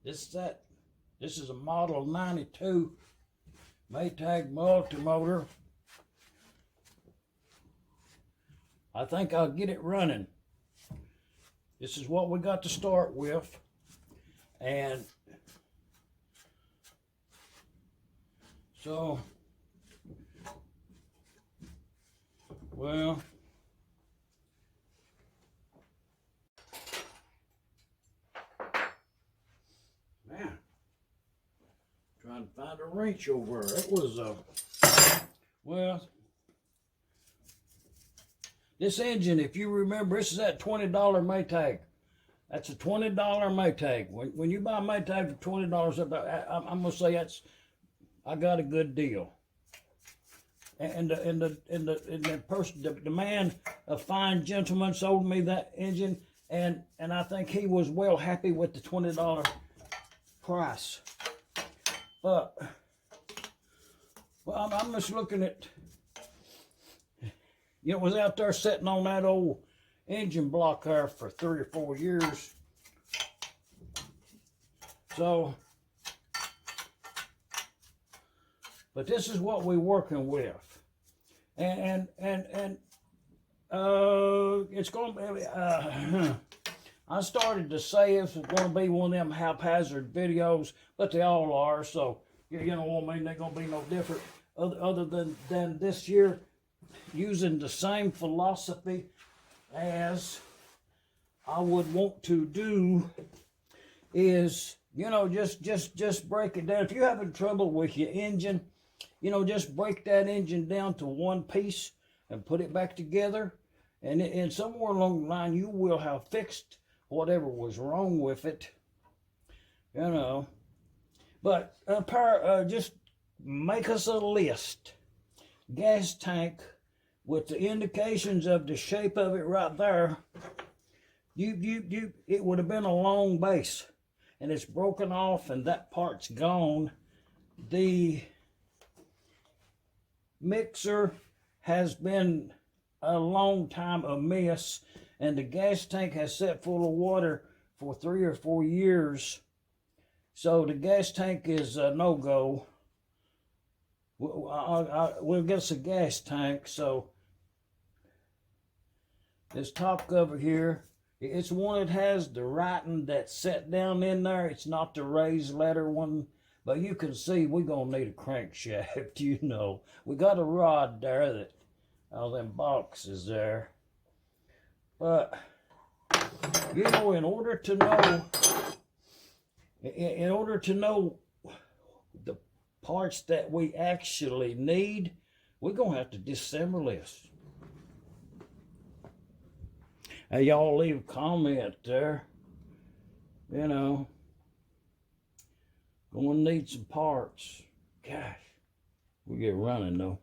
This is a model 92 Maytag multimotor. I think I'll get it running. This is what we got to start with. And so, well, man, trying to find a wrench over there. It was, well, this engine, if you remember, this is that $20 Maytag. That's a $20 Maytag. When you buy a Maytag for $20, I'm gonna say I got a good deal. And the man, a fine gentleman, sold me that engine, and I think he was well happy with the $20 price. But well, I'm just looking at. You know, it was out there sitting on that old engine block there for 3 or 4 years. So, but this is what we're working with. And it's going to be, I started to say this was going to be one of them haphazard videos, but they all are. So, you know what I mean? They're going to be no different other than this year. Using the same philosophy as I would want to do is, you know, just break it down. If you're having trouble with your engine, you know, just break that engine down to one piece and put it back together. And somewhere along the line, you will have fixed whatever was wrong with it, you know. But just make us a list. Gas tank, with the indications of the shape of it right there, it would have been a long base, and it's broken off, and that part's gone. The mixer has been a long time amiss, and the gas tank has sat full of water for 3 or 4 years, so the gas tank is a no-go. We'll get us a gas tank. So this top cover here, it's one that has the writing that's set down in there. It's not the raised letter one, but you can see we're gonna need a crankshaft. You know, we got a rod there that all them boxes there, but you know, in order to know the parts that we actually need, we're gonna have to disassemble this. Hey, y'all leave a comment there. You know, gonna need some parts. Gosh, we get running though.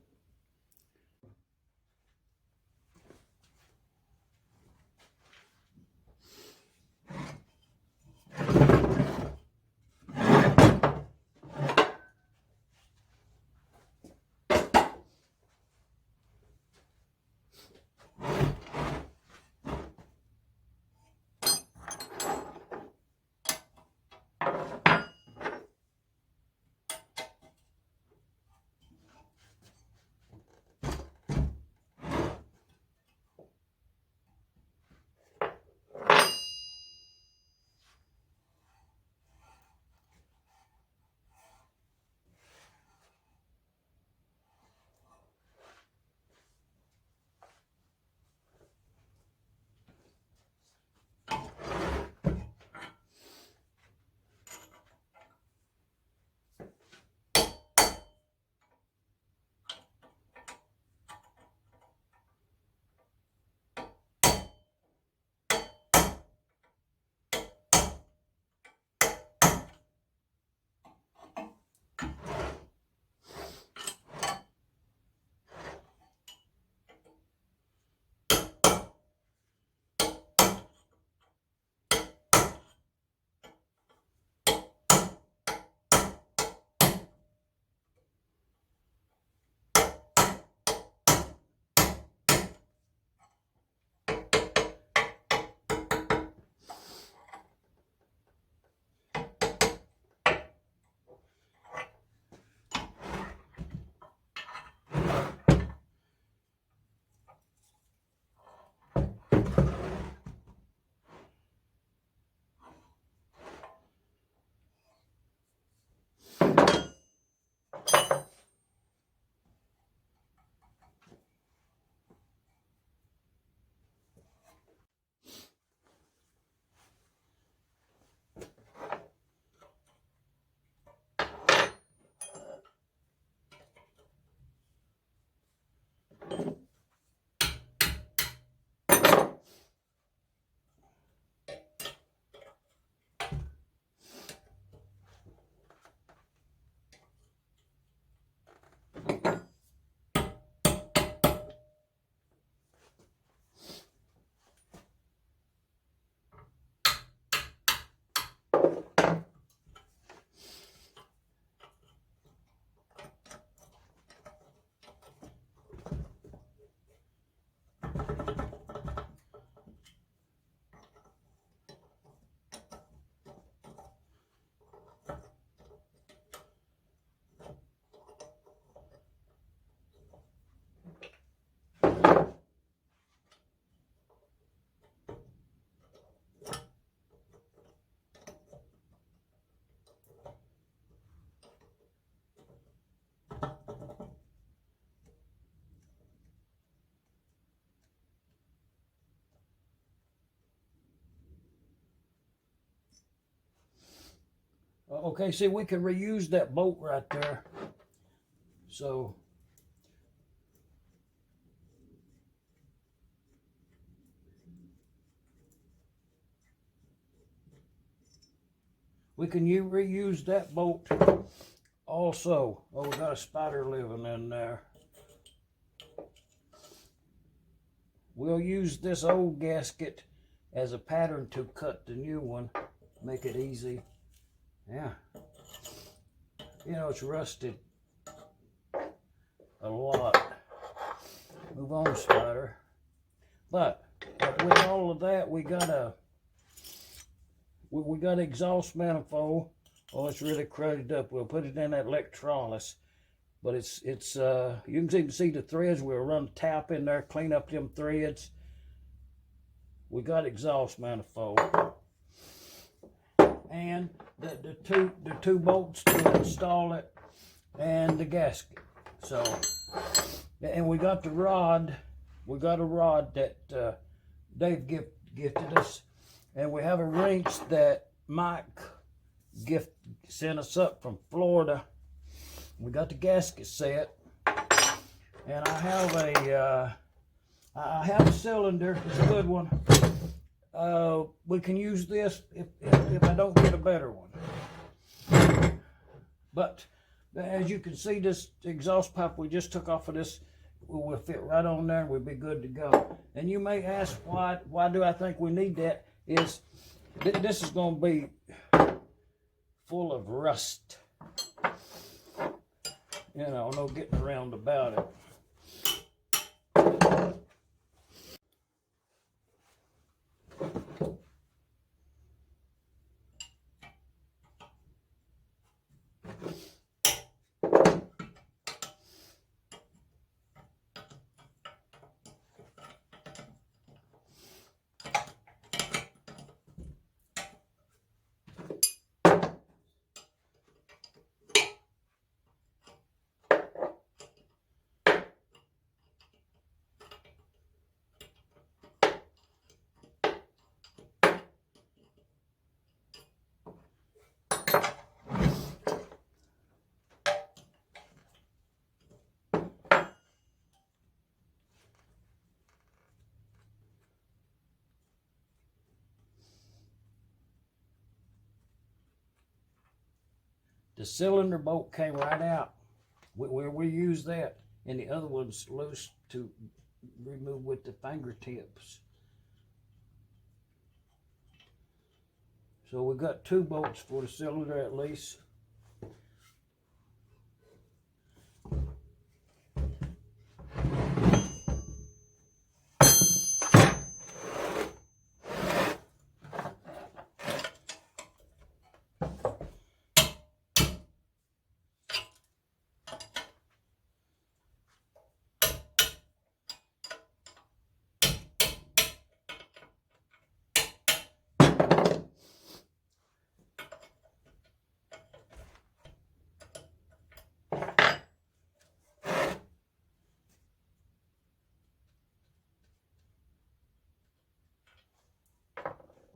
Okay, see, we can reuse that bolt right there. So we can reuse that bolt also. Oh, we got a spider living in there. We'll use this old gasket as a pattern to cut the new one, make it easy. Yeah. You know, it's rusted a lot. Move on, spider. But with all of that, we got exhaust manifold. Oh, it's really crowded up. We'll put it in that electrolysis. But it's you can even see the threads. We'll run the tap in there, clean up them threads. We got exhaust manifold. And the two bolts to install it, and the gasket. So, and we got the rod. We got a rod that Dave gifted us, and we have a wrench that Mike sent us up from Florida. We got the gasket set, and I have a cylinder. It's a good one. We can use this if I don't get a better one. But as you can see, this exhaust pipe we just took off of this will fit right on there, and we'll be good to go. And you may ask, why do I think we need that? Is this is going to be full of rust. You know, no getting around about it. The cylinder bolt came right out. We use that, and the other one's loose to remove with the fingertips. So we got two bolts for the cylinder at least.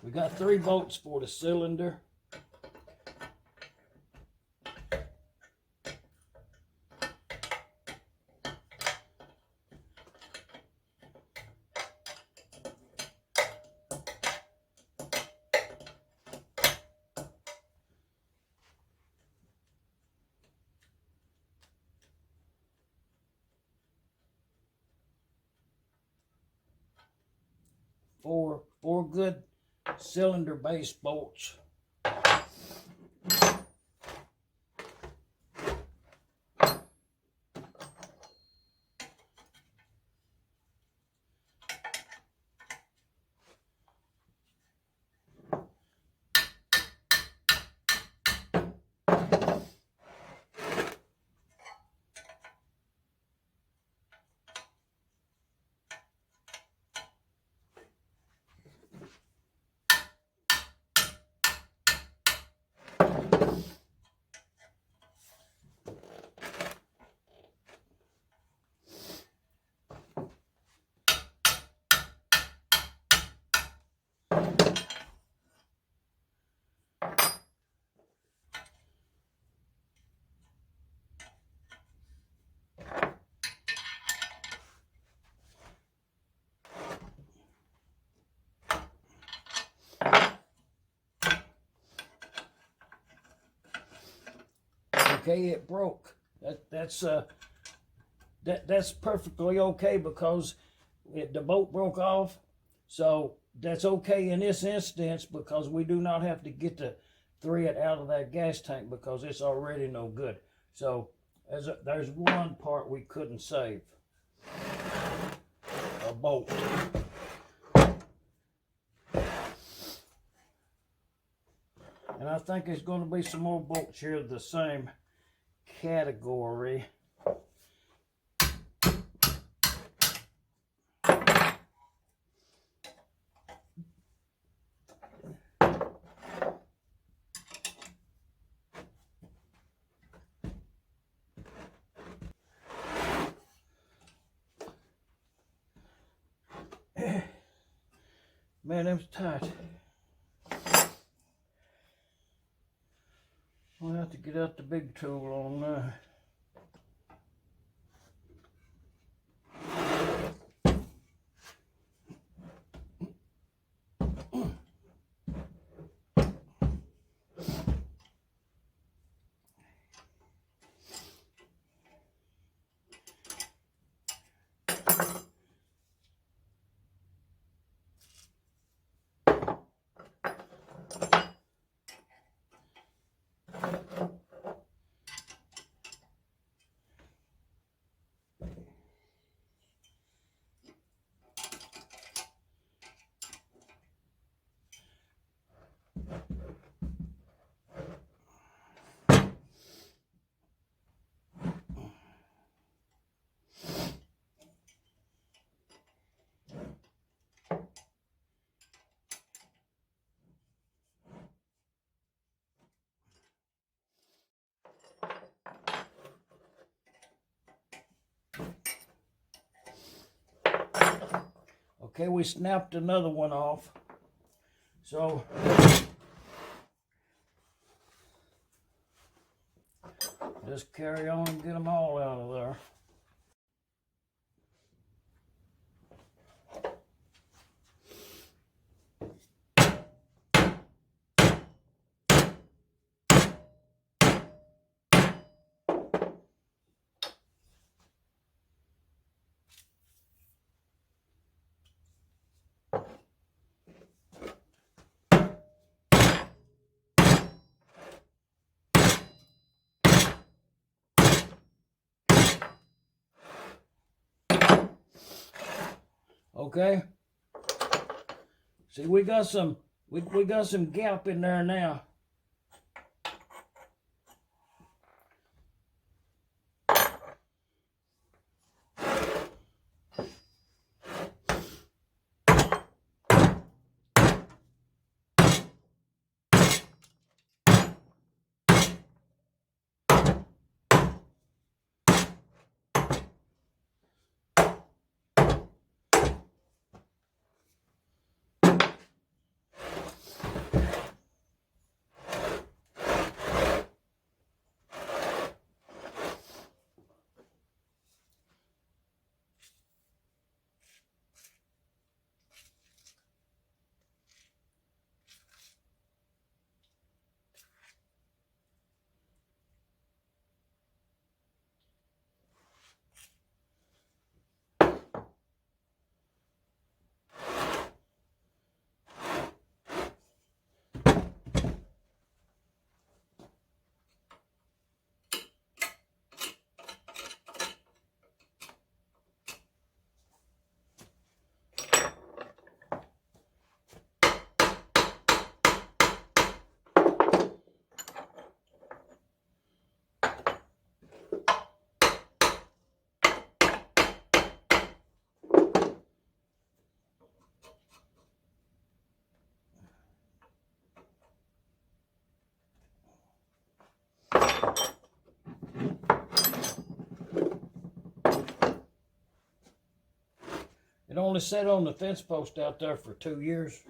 We got 3 bolts for the cylinder. Four good cylinder base bolts. okay, it broke. That's perfectly okay because the bolt broke off. So that's okay in this instance because we do not have to get the thread out of that gas tank because it's already no good. So there's one part we couldn't save, a bolt. And I think there's going to be some more bolts here of the same category. Man, them's tight. I'll have to get out the big tool on that. Okay, we snapped another one off. So just carry on and get them all out of there. Okay. See, we got some gap in there now. It only sat on the fence post out there for 2 years.